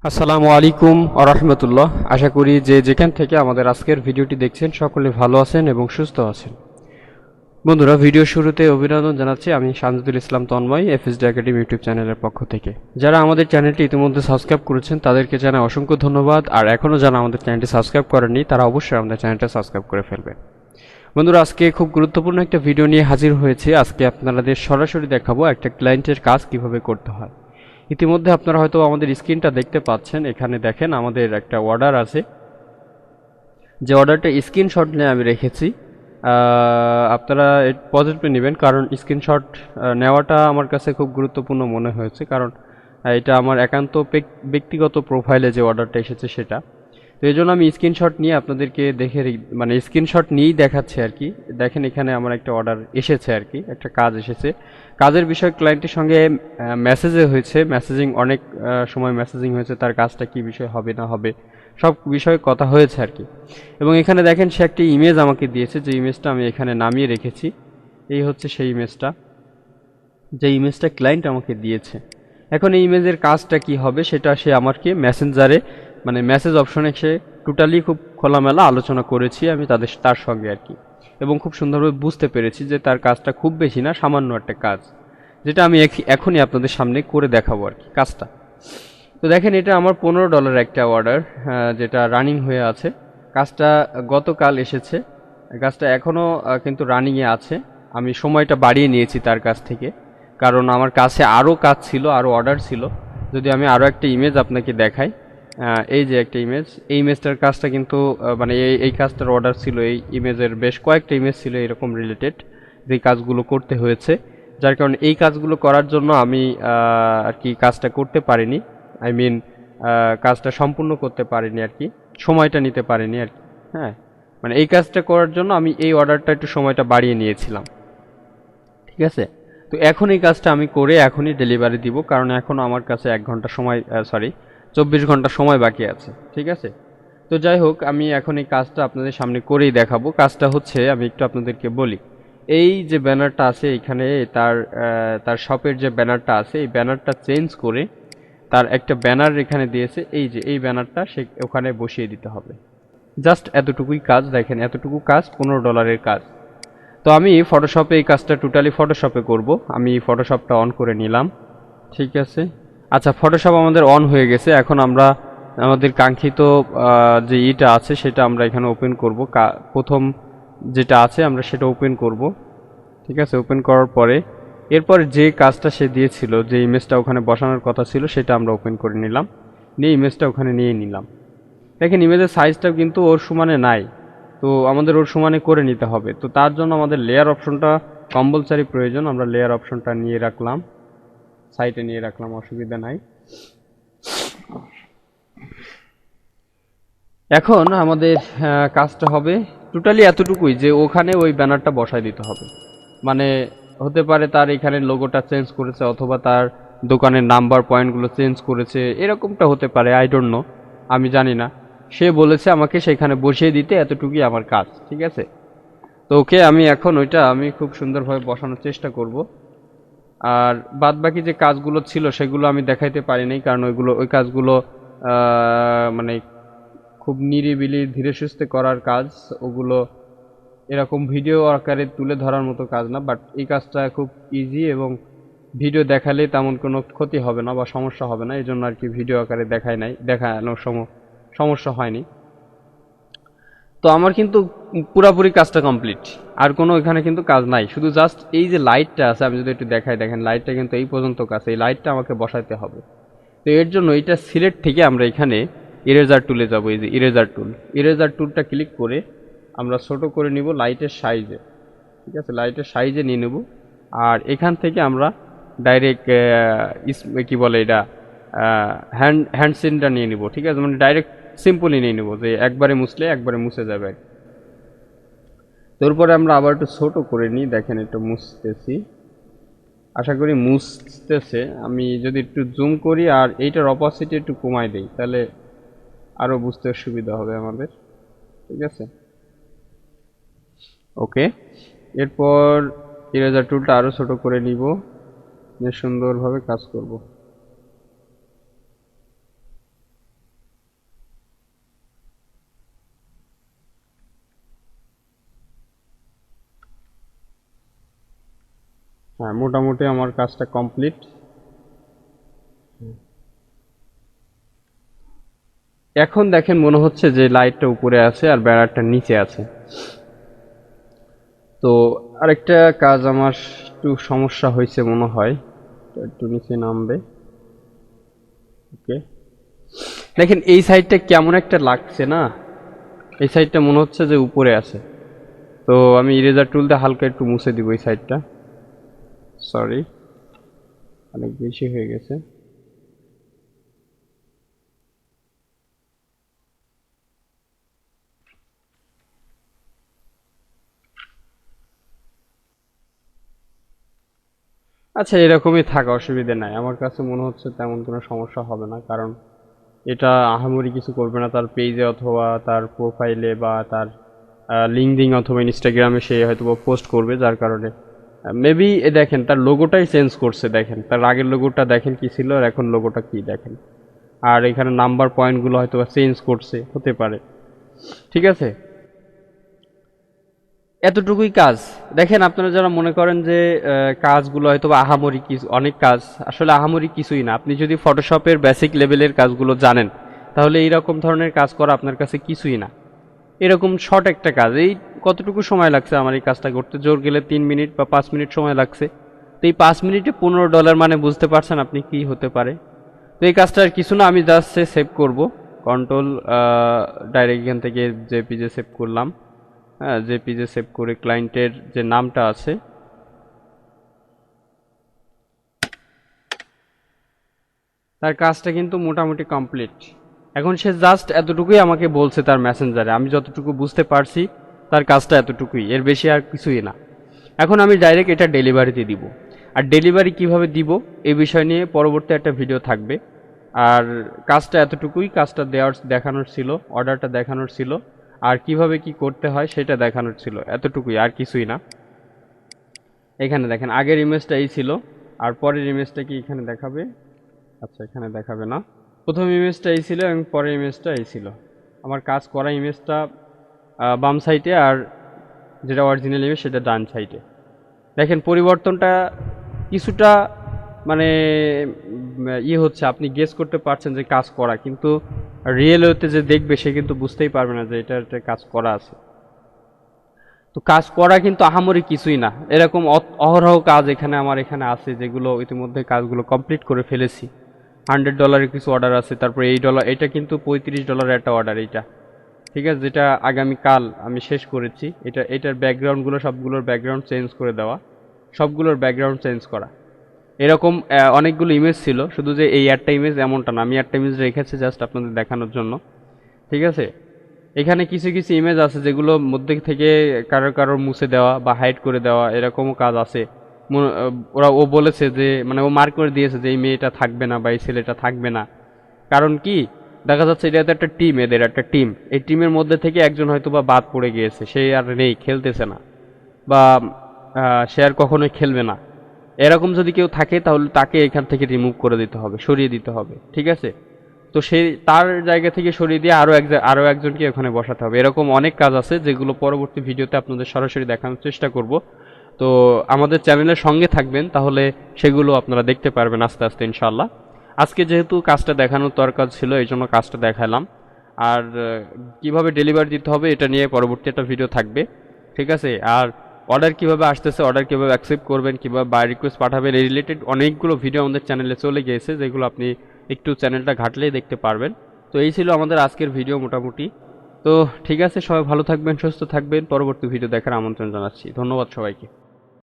আসসালামু আলাইকুম ওয়া রাহমাতুল্লাহ। আশা করি যে যেখান থেকে আমাদের আজকের ভিডিওটি দেখছেন সকলে ভালো আছেন এবং সুস্থ আছেন। বন্ধুরা, ভিডিও শুরুতে অভিনন্দন জানাচ্ছি আমি Shamsul Islam Tanmoy, FSD academy YouTube চ্যানেলের পক্ষ থেকে। যারা আমাদের চ্যানেলটি ইতিমধ্যে সাবস্ক্রাইব করেছেন তাদেরকে জানাই অসংখ্য ধন্যবাদ, আর এখনও যারা আমাদের চ্যানেলটি সাবস্ক্রাইব করেননি তারা অবশ্যই আমাদের চ্যানেলটা সাবস্ক্রাইব করে ফেলবেন। বন্ধুরা, আজকে খুব গুরুত্বপূর্ণ একটা ভিডিও নিয়ে হাজির হয়েছি। আজকে আপনাদের সরাসরি দেখাবো একটা ক্লায়েন্টের কাজ কিভাবে করতে হয়। ইতিমধ্যে আপনারা হয়তো আমাদের স্ক্রিনটা দেখতে পাচ্ছেন। এখানে দেখেন আমাদের একটা অর্ডার আছে, যে অর্ডারটা স্ক্রিনশট নিয়ে আমি রেখেছি। আপনারা পজিটিভলি নেবেন, কারণ স্ক্রিনশট নেওয়াটা আমার কাছে খুব গুরুত্বপূর্ণ মনে হয়েছে, কারণ এটা আমার একান্ত ব্যক্তিগত প্রোফাইলে যে অর্ডারটা এসেছে সেটা। তো এই জন্য আমি স্ক্রিনশট নিয়ে আপনাদেরকে দেখে মানে স্ক্রিনশট নিয়েই দেখাচ্ছি আর কি। দেখেন এখানে আমার একটা অর্ডার এসেছে আর কি, একটা কাজ এসেছে। কাজের বিষয় ক্লায়েন্টের সঙ্গে মেসেজে হয়েছে, মেসেজিং অনেক সময় মেসেজিং হয়েছে, তার কাজটা কি বিষয় হবে না হবে সব বিষয়ে কথা হয়েছে আর কি। এবং এখানে দেখেন সে একটি ইমেজ আমাকে দিয়েছে, যে ইমেজটা আমি এখানে নামিয়ে রেখেছি। এই হচ্ছে সেই ইমেজটা, যে ইমেজটা ক্লায়েন্ট আমাকে দিয়েছে। এখন এই ইমেজের কাজটা কি হবে সেটা সে আমাকে মেসেঞ্জারে মানে মেসেজ অপশনে সে টোটালি খুব খোলামেলা আলোচনা করেছি আমি তার সঙ্গে আর কি। এবং খুব সুন্দরভাবে বুঝতে পেরেছি যে তার কাজটা খুব বেশি না, সামান্য একটা কাজ, যেটা আমি এখনই আপনাদের সামনে করে দেখাবো আর কি কাজটা। তো দেখেন, এটা আমার $15 একটা অর্ডার, যেটা রানিং হয়ে আছে। কাজটা গতকাল এসেছে, কাজটা এখনও কিন্তু রানিংয়ে আছে। আমি সময়টা বাড়িয়ে নিয়েছি তার কাছ থেকে, কারণ আমার কাছে আরও কাজ ছিল, আরও অর্ডার ছিল। যদি আমি আরও একটা ইমেজ আপনাকে দেখাই, এই যে একটা ইমেজ, এই ইমেজটার কাজটা কিন্তু মানে এই কাজটার অর্ডার ছিল। এই ইমেজের বেশ কয়েকটা ইমেজ ছিল এরকম রিলেটেড, যে কাজগুলো করতে হয়েছে। যার কারণে এই কাজগুলো করার জন্য আমি আর কি কাজটা করতে পারিনি। আই মিন, কাজটা সম্পূর্ণ করতে পারিনি আর কি, সময়টা নিতে পারিনি আর কি। হ্যাঁ, মানে এই কাজটা করার জন্য আমি এই অর্ডারটা একটু সময়টা বাড়িয়ে নিয়েছিলাম, ঠিক আছে। তো এখন এই কাজটা আমি করে এখনই ডেলিভারি দিব, কারণ এখন আমার কাছে 1 ঘন্টা সময়, 24 ঘন্টা সময় বাকি আছে, ঠিক আছে। তো যাই হোক, আমি এখন এই কাজটা আপনাদের সামনে করেই দেখাবো। কাজটা হচ্ছে, আমি একটু আপনাদেরকে বলি। এই যে ব্যানারটা আছে এখানে, তার শপের যে ব্যানারটা আছে, এই ব্যানারটা চেঞ্জ করে তার একটা ব্যানার এখানে দিয়েছে, এই যে এই ব্যানারটা সে ওখানে বসিয়ে দিতে হবে। জাস্ট এতটুকুই কাজ। দেখেন, এতটুকু কাজ, $15 কাজ। তো আমি ফটোশপে এই কাজটা টোটালি ফটোশপে করব। আমি ফটোশপটা অন করে নিলাম, ঠিক আছে। আচ্ছা, ফটোশপ আমাদের অন হয়ে গেছে। এখন আমরা আমাদের কাঙ্ক্ষিত যে ইটা আছে সেটা আমরা এখানে ওপেন করব। প্রথম যেটা আছে আমরা সেটা ওপেন করব, ঠিক আছে। ওপেন করার পরে এরপর যে কাজটা সে দিয়েছিল, যে ইমেজটা ওখানে বসানোর কথা ছিল, সেটা আমরা ওপেন করে নিলাম, নিয়ে ইমেজটা ওখানে নিয়ে নিলাম। দেখেন, ইমেজের সাইজটাও কিন্তু ওর সমানে নাই, তো আমাদের ওর সমানে করে নিতে হবে। তো তার জন্য আমাদের লেয়ার অপশনটা কম্পালসারি প্রয়োজন। আমরা লেয়ার অপশনটা নিয়ে রাখলাম, সাইডে নিয়ে রাখলাম, অসুবিধা নাই। এখন আমাদের কাজটা হবে টোটালি এতটুকুই, যে ওখানে ওই ব্যানারটা বসায় দিতে হবে। মানে হতে পারে তার এখানে লোগোটা চেঞ্জ করেছে, অথবা তার দোকানের নাম্বার পয়েন্টগুলো চেঞ্জ করেছে, এরকমটা হতে পারে, আই ডোন্ট নো, আমি জানি না। সে বলেছে আমাকে সেখানে বসিয়ে দিতে, এতটুকুই আমার কাজ, ঠিক আছে। তো ওকে, আমি এখন ওইটা আমি খুব সুন্দরভাবে বসানোর চেষ্টা করব। আর বাদ বাকি যে কাজগুলো ছিল সেগুলো আমি দেখাইতে পারিনি, কারণ ওই কাজগুলো মানে খুব নিরিবিলি ধীরে সুস্থে করার কাজ। ওগুলো এরকম ভিডিও আকারে তুলে ধরার মতো কাজ না, বাট এই কাজটা খুব ইজি, এবং ভিডিও দেখালে তেমন কোনো ক্ষতি হবে না বা সমস্যা হবে না, এই জন্য আর কি ভিডিও আকারে দেখানোর সমস্যা হয়নি। তো আমার কিন্তু পুরাপুরি কাজটা কমপ্লিট, আর কোনো এখানে কিন্তু কাজ নাই। শুধু জাস্ট এই যে লাইটটা আছে, আমি যদি একটু দেখাই, দেখেন লাইটটা কিন্তু এই পর্যন্ত কাজ, এই লাইটটা আমাকে বসাইতে হবে। তো এর জন্য এটা সিলেক্ট থেকে আমরা এখানে ইরেজার টুলে যাব। এই যে ইরেজার টুলটা ক্লিক করে আমরা ছোট করে নিব লাইটের সাইজে, ঠিক আছে। লাইটের সাইজে নিয়ে নেব, আর এখান থেকে আমরা ডাইরেক্ট কি বলে এটা, হ্যান্ড সিনটা নিয়ে নিব, ঠিক আছে। মানে ডাইরেক্ট সিম্পলি নিয়ে নেব, যে একবারে মুছলে একবারে মুছে যাবে। তারপরে আমরা আবার একটু ছোট করে নিই, দেখেন একটু মুছতেছি, আশা করি মুছতেছে। আমি যদি একটু জুম করি আর এইটার অপোসিটি একটু কমাই দেই, তাহলে আরও বুঝতে সুবিধা হবে আমাদের, ঠিক আছে। ওকে, এরপর ইরেজার টুলটা আরও ছোট করে নিব, সুন্দরভাবে কাজ করব। হ্যাঁ, মোটামুটি আমার কাজটা কমপ্লিট। এখন দেখেন মনে হচ্ছে যে লাইটটা উপরে আছে আর ব্যারারটা নিচে আছে। তো আরেকটা কাজ আমার একটু সমস্যা হয়েছে মনে হয়, তো একটু নিচে নামবে। ওকে, দেখেন এই সাইডটা কেমন একটা লাগছে না, এই সাইডটা মনে হচ্ছে যে উপরে আছে। তো আমি ইরেজার টুল দিয়ে হালকা একটু মুছে দিব এই সাইডটা। সরি, অনেক বেশি হয়ে গেছে। আচ্ছা, এরকমই থাকা, অসুবিধা নাই। আমার কাছে মনে হচ্ছে তেমন কোনো সমস্যা হবে না, কারণ এটা আহামরি কিছু করবে না তার পেজে অথবা তার প্রোফাইলে বা তার লিঙ্কডিন অথবা ইনস্টাগ্রামে সে হয়তো পোস্ট করবে, যার কারণে মেবি দেখেন তার লোগোটাই চেঞ্জ করছে। দেখেন তার আগের লোগোটা দেখেন কি ছিল আর এখন লোগোটা কি দেখেন। আর এখানে নাম্বার পয়েন্টগুলো হয়তো চেঞ্জ করছে, হতে পারে। ঠিক আছে, এতটুকুই কাজ। দেখেন আপনারা যারা মনে করেন যে কাজগুলো হয়তো বা আহামরি কিছু, অনেক কাজ আসলে আহামরি কিছুই না। আপনি যদি ফটোশপের বেসিক লেভেলের কাজগুলো জানেন, তাহলে এইরকম ধরনের কাজ করা আপনার কাছে কিছুই না। এরকম শর্ট একটা কাজ, এই কতটুকু সময় লাগছে আমার এই কাজটা করতে, জোর গেলে 3 মিনিট বা 5 মিনিট সময় লাগছে। তো এই 5 মিনিটে $15 মানে বুঝতে পারছেন আপনি কি হতে পারে। তো এই কাজটা আর কিছু না, আমি জাস্ট সেভ করব। কন্ট্রোল ডাইরেক্ট এখান থেকে জেপিজে সেভ করলাম। হ্যাঁ, জেপিজে সেভ করে ক্লায়েন্টের যে নামটা আছে, তার কাজটা কিন্তু মোটামুটি কমপ্লিট। এখন সে জাস্ট এতটুকুই আমাকে বলছে তার মেসেঞ্জারে, আমি যতটুকু বুঝতে পারছি তার কাজটা এতটুকুই, এর বেশি আর কিছুই না। এখন আমি ডাইরেক্ট এটা ডেলিভারিতে দিব। আর ডেলিভারি কিভাবে দিব এই বিষয় নিয়ে পরবর্তী একটা ভিডিও থাকবে। আর কাজটা এতটুকুই, কাজটা দেখানোর ছিল, অর্ডারটা দেখানোর ছিল, আর কিভাবে কি করতে হয় সেটা দেখানোর ছিল, এতটুকুই, আর কিছুই না। এখানে দেখেন আগের ইমেজটা এই ছিল, আর পরের ইমেজটা কি এখানে দেখাবে? আচ্ছা, এখানে দেখাবে না। প্রথম ইমেজটা এই ছিল এবং পরের ইমেজটা এই ছিল। আমার কাজ করা ইমেজটা বাম সাইডে, আর যেটা অরিজিনাল ইমেজ সেটা ডান সাইডে। দেখেন পরিবর্তনটা কিছুটা মানে ইয়ে হচ্ছে, আপনি গেস করতে পারছেন যে কাজ করা, কিন্তু রিয়েল হতে যে দেখবে সে কিন্তু বুঝতেই পারবে না যে এটা একটা কাজ করা আছে। তো কাজ করা কিন্তু আহামরি কিছুই না, এরকম অহরহ কাজ এখানে আমার এখানে আছে, যেগুলো ইতিমধ্যে কাজগুলো কমপ্লিট করে ফেলেছি। $100 কিছু অর্ডার আছে, তারপরে এই ডলার, এটা কিন্তু $35 একটা অর্ডার এইটা। ঠিক আছে, যেটা আগামীকাল আমি শেষ করেছি। এটার ব্যাকগ্রাউন্ডগুলো সবগুলোর ব্যাকগ্রাউন্ড চেঞ্জ করে দেওয়া, সবগুলোর ব্যাকগ্রাউন্ড চেঞ্জ করা। এরকম অনেকগুলো ইমেজ ছিল, শুধু যে এই একটা ইমেজ এমনটা না, আমি একটা ইমেজ রেখেছি জাস্ট আপনাদের দেখানোর জন্য। ঠিক আছে, এখানে কিছু কিছু ইমেজ আছে যেগুলো মধ্যে থেকে কারোর কারোর মুছে দেওয়া বা হাইড করে দেওয়া, এরকমও কাজ আছে। ও বলেছে যে, মানে ও মার্ক করে দিয়েছে যে এই মেয়েটা থাকবে না বা এই ছেলেটা থাকবে না। কারণ কি, দেখা যাচ্ছে এটা তো একটা টিম, এদের একটা টিম, এই টিমের মধ্যে থেকে একজন হয়তো বা বাদ পড়ে গিয়েছে, সে আর নেই, খেলতেছে না, বা সে আর কখনোই খেলবে না। এরকম যদি কেউ থাকে তাহলে তাকে এখান থেকে রিমুভ করে দিতে হবে, সরিয়ে দিতে হবে। ঠিক আছে, তো সেই তার জায়গা থেকে সরিয়ে দিয়ে আরও একজনকে ওখানে বসাতে হবে। এরকম অনেক কাজ আছে যেগুলো পরবর্তী ভিডিওতে আপনাদের সরাসরি দেখানোর চেষ্টা করব। তো আমাদের চ্যানেলের সঙ্গে থাকবেন, তাহলে সেগুলো আপনারা দেখতে পারবেন আস্তে আস্তে ইনশাল্লাহ। আজকে যেহেতু কাজটা দেখানোর দরকার ছিল, এই জন্য কাজটা দেখালাম। আর কিভাবে ডেলিভারি দিতে হবে এটা নিয়ে পরবর্তী একটা ভিডিও থাকবে। ঠিক আছে, আর অর্ডার কিভাবে আসতেছে, অর্ডার কিভাবে অ্যাকসেপ্ট করবেন, কিভাবে বাই রিকোয়েস্ট পাঠাবেন, এই রিলেটেড অনেকগুলো ভিডিও আমাদের চ্যানেলে চলে গিয়েছে, যেগুলো আপনি একটু চ্যানেলটা ঘাটলেই দেখতে পারবেন। তো এই ছিল আমাদের আজকের ভিডিও মোটামুটি। তো ঠিক আছে, সবাই ভালো থাকবেন, সুস্থ থাকবেন, পরবর্তী ভিডিও দেখার আমন্ত্রণ জানাচ্ছি। ধন্যবাদ সবাইকে।